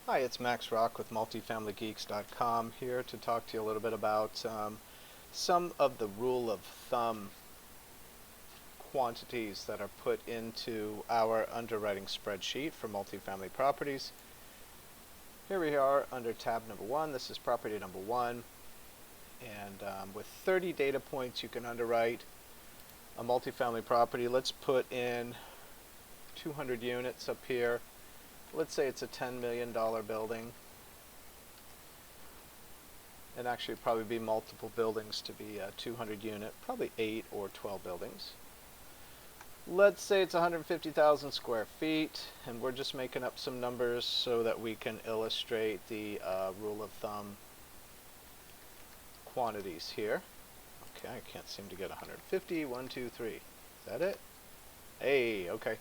Hi, it's Max Rock with MultifamilyGeeks.com here to talk to you a little bit about some of the rule of thumb quantities that are put into our underwriting spreadsheet for multifamily properties. Here we are under tab number 1. This is property number 1. And with 30 data points, you can underwrite a multifamily property. Let's put in 200 units up here. Let's say it's a $10 million building. And actually probably be multiple buildings to be a 200 unit, probably 8 or 12 buildings. Let's say it's 150,000 square feet, and we're just making up some numbers so that we can illustrate the rule of thumb quantities here. Okay, I can't seem to get 150. 1, 2, 3. Is that it? Hey, okay.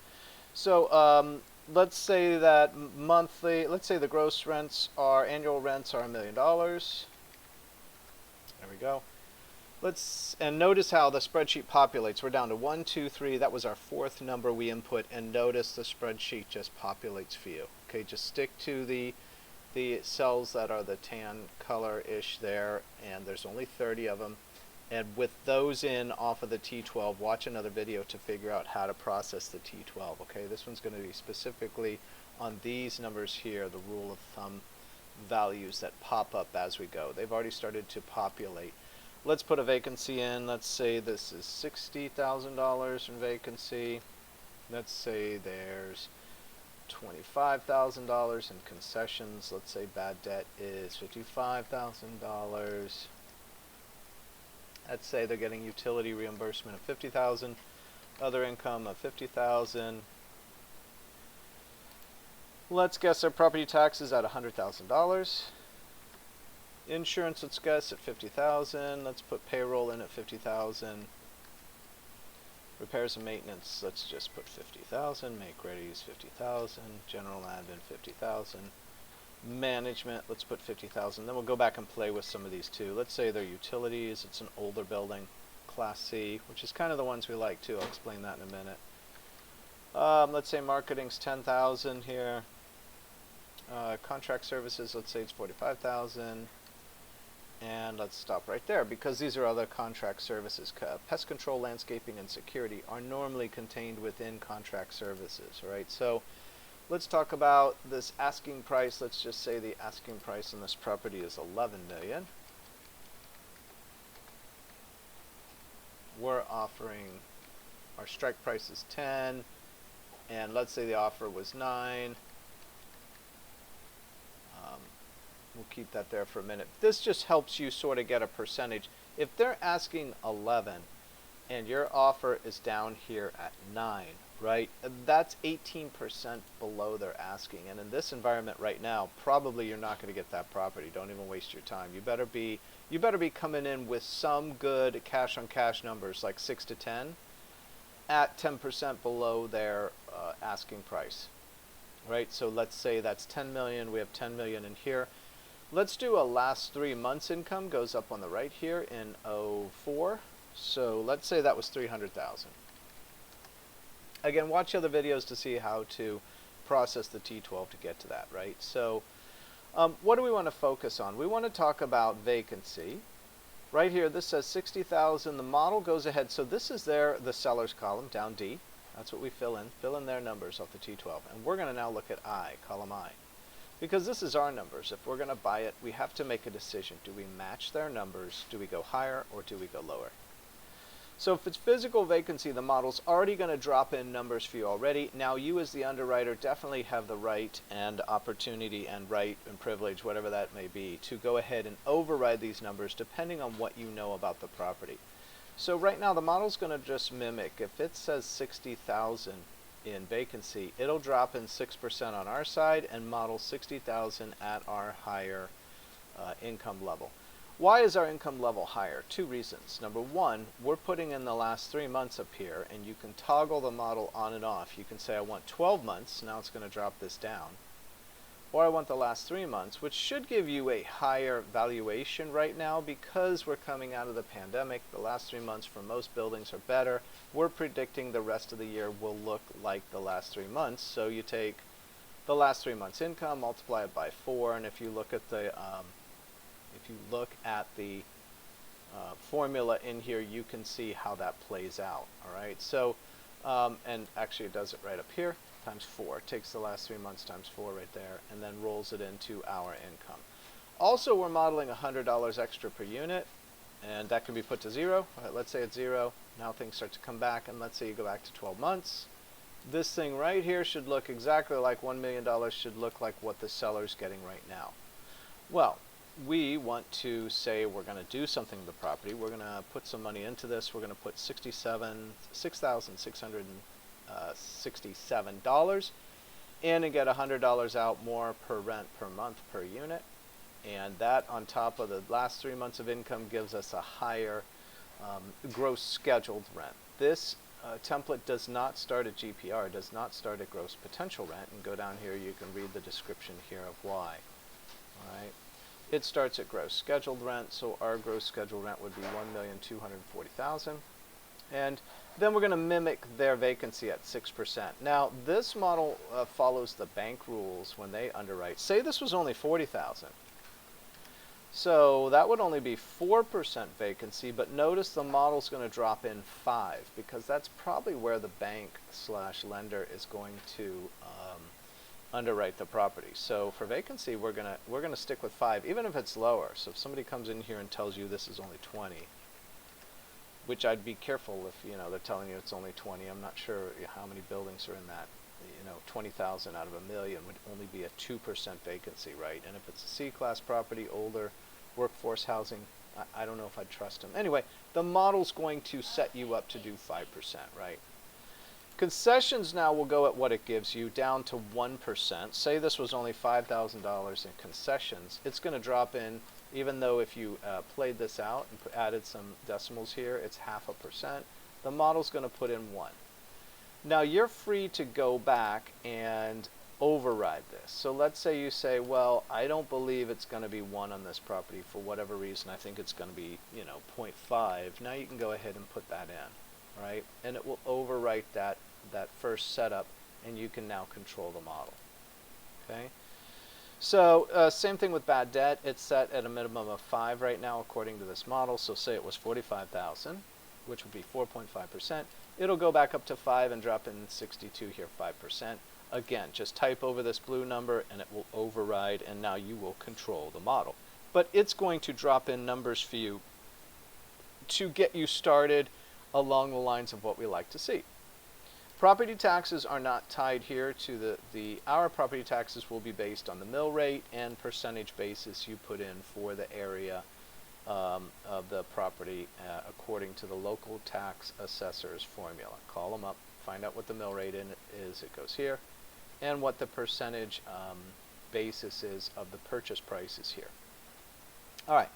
So let's say that monthly, let's say the gross rents are, annual rents are $1 million. There we go. And notice how the spreadsheet populates. We're down to 1, 2, 3. That was our fourth number we input, and notice the spreadsheet just populates for you. Okay, just stick to the cells that are the tan color-ish there, and there's only 30 of them. And with those in off of the T12, watch another video to figure out how to process the T12. Okay, this one's going to be specifically on these numbers here, the rule of thumb values that pop up as we go. They've already started to populate. Let's put a vacancy in. Let's say this is $60,000 in vacancy. Let's say there's $25,000 in concessions. Let's say bad debt is $55,000. Let's say they're getting utility reimbursement of $50,000, other income of $50,000. Let's guess their property taxes at $100,000. Insurance, let's guess at $50,000. Let's put payroll in at $50,000. Repairs and maintenance, let's just put $50,000. Make ready is $50,000. General admin, $50,000. Management, let's put $50,000. Then we'll go back and play with some of these too. Let's say they're utilities. It's an older building, Class C, which is kind of the ones we like too. I'll explain that in a minute. Let's say marketing's $10,000 here. Contract services, let's say it's $45,000. And let's stop right there because these are other contract services. Pest control, landscaping, and security are normally contained within contract services, right? So let's talk about this asking price. Let's just say the asking price on this property is $11 million. We're offering, our strike price is 10, and let's say the offer was 9. We'll keep that there for a minute. This just helps you sort of get a percentage. If they're asking 11 and your offer is down here at 9, right? That's 18% below their asking. And in this environment right now, probably you're not going to get that property. Don't even waste your time. You better be coming in with some good cash on cash numbers like 6 to 10 at 10% below their asking price. Right? So let's say that's 10 million. We have 10 million in here. Let's do a last 3 months income, goes up on the right here in 04. So let's say that was 300,000. Again, watch other videos to see how to process the T12 to get to that, right? So what do we want to focus on? We want to talk about vacancy. Right here, this says 60,000. The model goes ahead. So this is the seller's column, down D. That's what we fill in their numbers off the T12. And we're going to now look at I, column I. Because this is our numbers. If we're going to buy it, we have to make a decision. Do we match their numbers? Do we go higher or do we go lower? So if it's physical vacancy, the model's already going to drop in numbers for you already. Now you as the underwriter definitely have the right and opportunity and right and privilege, whatever that may be, to go ahead and override these numbers depending on what you know about the property. So right now the model's going to just mimic. If it says 60,000 in vacancy, it'll drop in 6% on our side and model 60,000 at our higher income level. Why is our income level higher? 2 reasons. Number 1, we're putting in the last 3 months up here, and you can toggle the model on and off. You can say I want 12 months, now it's going to drop this down. Or I want the last 3 months, which should give you a higher valuation right now because we're coming out of the pandemic. The last 3 months for most buildings are better. We're predicting the rest of the year will look like the last 3 months. So you take the last 3 months income, multiply it by 4, and if you look at the formula in here, you can see how that plays out. All right, so and actually it does it right up here, times 4. It takes the last 3 months times 4 right there, and then rolls it into our income. Also, we're modeling $100 extra per unit, and that can be put to 0. All right, let's say it's 0. Now things start to come back, and let's say you go back to 12 months. This thing right here should look exactly like $1 million, should look like what the seller's getting right now. Well, we want to say we're going to do something with the property. We're going to put some money into this. We're going to put $6,667 in and get $100 out more per rent per month per unit. And that on top of the last 3 months of income gives us a higher gross scheduled rent. This template does not start at GPR, does not start at gross potential rent. And go down here, you can read the description here of why. All right. It starts at gross scheduled rent, so our gross scheduled rent would be $1,240,000. And then we're going to mimic their vacancy at 6%. Now, this model follows the bank rules when they underwrite. Say this was only $40,000. So that would only be 4% vacancy, but notice the model's going to drop in 5 because that's probably where the bank / lender is going to underwrite the property. So for vacancy, we're gonna stick with 5, even if it's lower. So if somebody comes in here and tells you this is only 20, which I'd be careful if they're telling you it's only 20. I'm not sure how many buildings are in that. 20,000 out of a million would only be a 2% vacancy, right? And if it's a C-class property, older, workforce housing, I don't know if I'd trust them. Anyway, the model's going to set you up to do 5%, right? Concessions now will go at what it gives you, down to 1%. Say this was only $5,000 in concessions. It's going to drop in, even though if you played this out and added some decimals here, it's 0.5%. The model's going to put in 1. Now you're free to go back and override this. So let's say you say, well, I don't believe it's going to be 1 on this property for whatever reason. I think it's going to be 0.5. Now you can go ahead and put that in. Right, and it will overwrite that first setup, and you can now control the model. Okay, so same thing with bad debt. It's set at a minimum of 5 right now according to this model. So say it was 45,000, which would be 4.5%. It'll go back up to 5 and drop in 62 here, 5%. Again, just type over this blue number and it will override, and now you will control the model. But it's going to drop in numbers for you to get you started along the lines of what we like to see. Property taxes are not tied here to our property taxes will be based on the mill rate and percentage basis you put in for the area of the property according to the local tax assessor's formula. Call them up, find out what the mill rate is, it goes here, and what the percentage basis is of the purchase price is here. All right.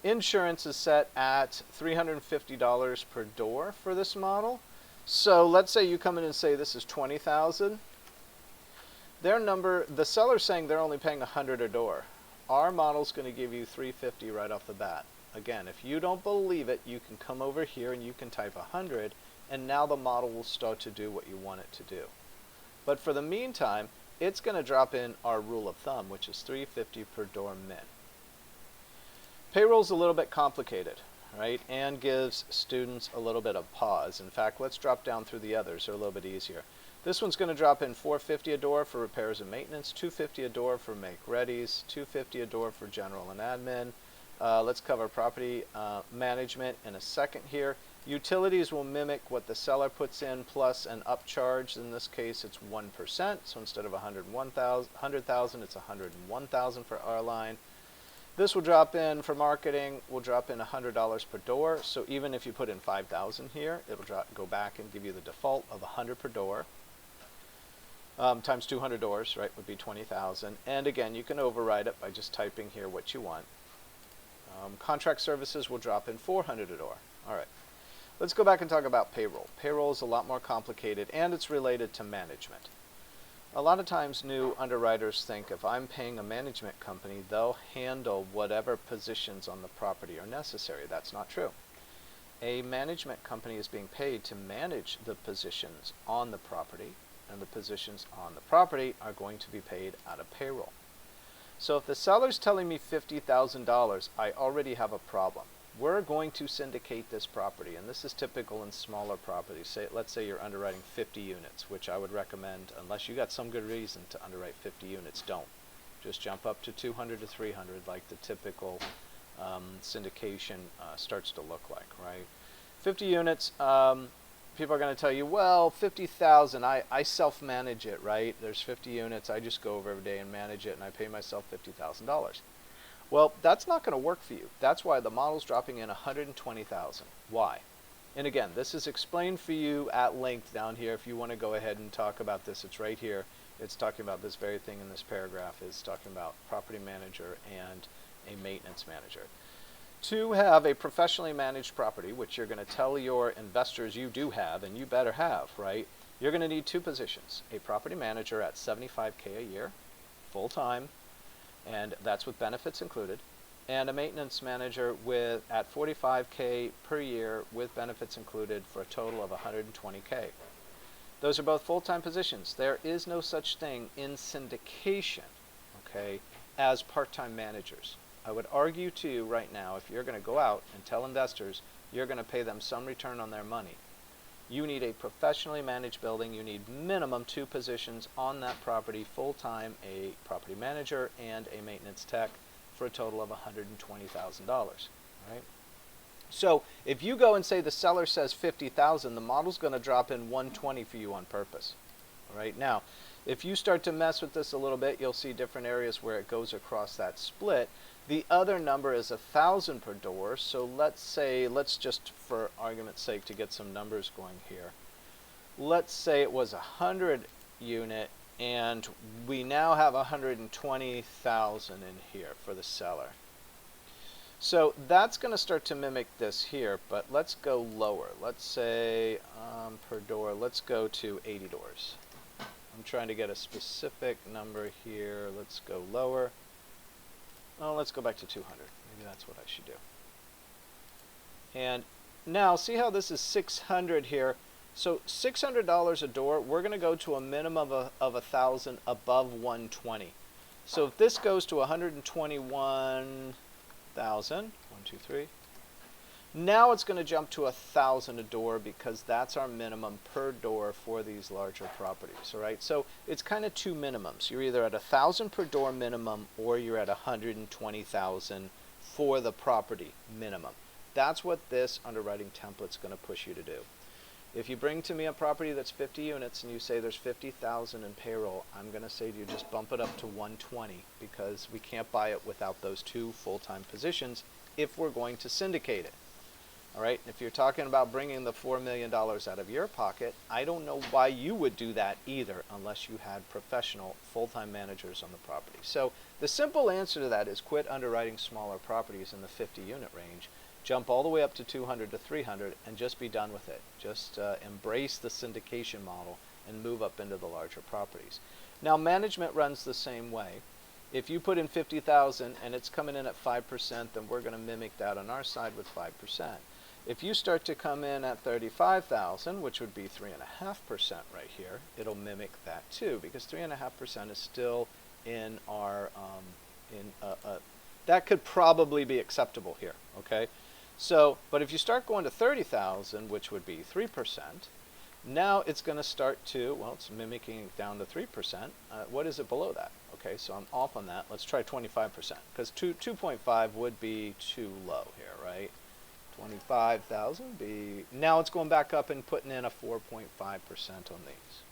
Insurance is set at $350 per door for this model. So let's say you come in and say this is $20,000. Their number, the seller's saying they're only paying $100 a door. Our model's going to give you $350 right off the bat. Again, if you don't believe it, you can come over here and you can type 100, and now the model will start to do what you want it to do. But for the meantime, it's going to drop in our rule of thumb, which is $350 per door min. Payroll's a little bit complicated, right, and gives students a little bit of pause. In fact, let's drop down through the others. They're a little bit easier. This one's going to drop in $450 a door for repairs and maintenance, $250 a door for make-readies, $250 a door for general and admin. Let's cover property management in a second here. Utilities will mimic what the seller puts in plus an upcharge. In this case, it's 1%. So instead of $100,000, it's $101,000 for our line. This will drop in for marketing, will drop in $100 per door. So even if you put in $5,000 here, it'll go back and give you the default of $100 per door. Times 200 doors, right, would be 20,000. And again, you can override it by just typing here what you want. Contract services will drop in $400 a door. All right. Let's go back and talk about payroll. Payroll is a lot more complicated, and it's related to management. A lot of times new underwriters think if I'm paying a management company, they'll handle whatever positions on the property are necessary. That's not true. A management company is being paid to manage the positions on the property, and the positions on the property are going to be paid out of payroll. So if the seller's telling me $50,000, I already have a problem. We're going to syndicate this property, and this is typical in smaller properties. Let's say you're underwriting 50 units, which I would recommend, unless you got some good reason to underwrite 50 units, don't. Just jump up to 200 to 300 like the typical syndication starts to look like, right? 50 units, people are going to tell you, well, 50,000, I self-manage it, right? There's 50 units, I just go over every day and manage it, and I pay myself $50,000. Well, that's not going to work for you. That's why the model's dropping in $120,000. Why? And again, this is explained for you at length down here. If you want to go ahead and talk about this, it's right here. It's talking about this very thing in this paragraph. It's talking about property manager and a maintenance manager. To have a professionally managed property, which you're going to tell your investors you do have, and you better have, right? You're going to need two positions. A property manager at $75K a year, full-time, and that's with benefits included, and a maintenance manager at $45K per year with benefits included for a total of $120K. Those are both full-time positions. There is no such thing in syndication, okay, as part-time managers. I would argue to you right now, if you're going to go out and tell investors you're going to pay them some return on their money, you need a professionally managed building. You need minimum two positions on that property, full-time, a property manager and a maintenance tech, for a total of $120,000, right? So if you go and say the seller says $50,000, the model's going to drop in $120 for you on purpose. All right. Now, if you start to mess with this a little bit, you'll see different areas where it goes across that split. The other number is $1,000 per door. So let's just, for argument's sake, to get some numbers going here, let's say it was 100 unit, and we now have 120,000 in here for the seller. So that's going to start to mimic this here, but let's go lower. Let's say per door, let's go to 80 doors. I'm trying to get a specific number here. Let's go lower. Oh, let's go back to 200. Maybe that's what I should do. And now see how this is 600 here. So $600 a door, we're going to go to a minimum of 1,000 above 120. So if this goes to 121,000, 1, 2, 3. Now it's going to jump to 1,000 a door because that's our minimum per door for these larger properties. All right, so it's kind of two minimums. You're either at 1,000 per door minimum, or you're at 120,000 for the property minimum. That's what this underwriting template's going to push you to do. If you bring to me a property that's 50 units and you say there's 50,000 in payroll, I'm going to say to you just bump it up to 120 because we can't buy it without those two full-time positions if we're going to syndicate it. All right, if you're talking about bringing the $4 million out of your pocket, I don't know why you would do that either unless you had professional full-time managers on the property. So the simple answer to that is quit underwriting smaller properties in the 50 unit range. Jump all the way up to 200 to 300 and just be done with it. Just embrace the syndication model and move up into the larger properties. Now, management runs the same way. If you put in 50,000 and it's coming in at 5%, then we're going to mimic that on our side with 5%. If you start to come in at 35,000, which would be 3.5% right here, it'll mimic that too, because 3.5% is still in our that could probably be acceptable here. Okay. So, but if you start going to 30,000, which would be 3%, now it's going to start to, well, it's mimicking it down to 3%. What is it below that? Okay, so I'm off on that. Let's try 25%, because 2.5 would be too low here, right? 25,000 be, now it's going back up and putting in a 4.5% on these.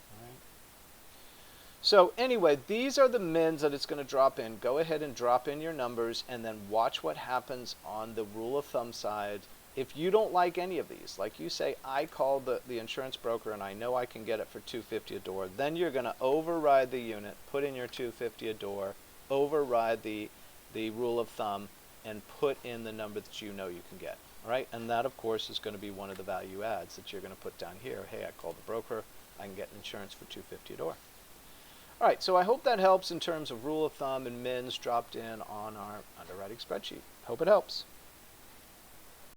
So anyway, these are the mins that it's going to drop in. Go ahead and drop in your numbers and then watch what happens on the rule of thumb side. If you don't like any of these, like you say, I called the insurance broker and I know I can get it for $250 a door, then you're going to override the unit, put in your $250 a door, override the rule of thumb, and put in the number that you know you can get. All right? And that, of course, is going to be one of the value adds that you're going to put down here. Hey, I called the broker. I can get insurance for $250 a door. All right, so I hope that helps in terms of rule of thumb and mins dropped in on our underwriting spreadsheet. Hope it helps.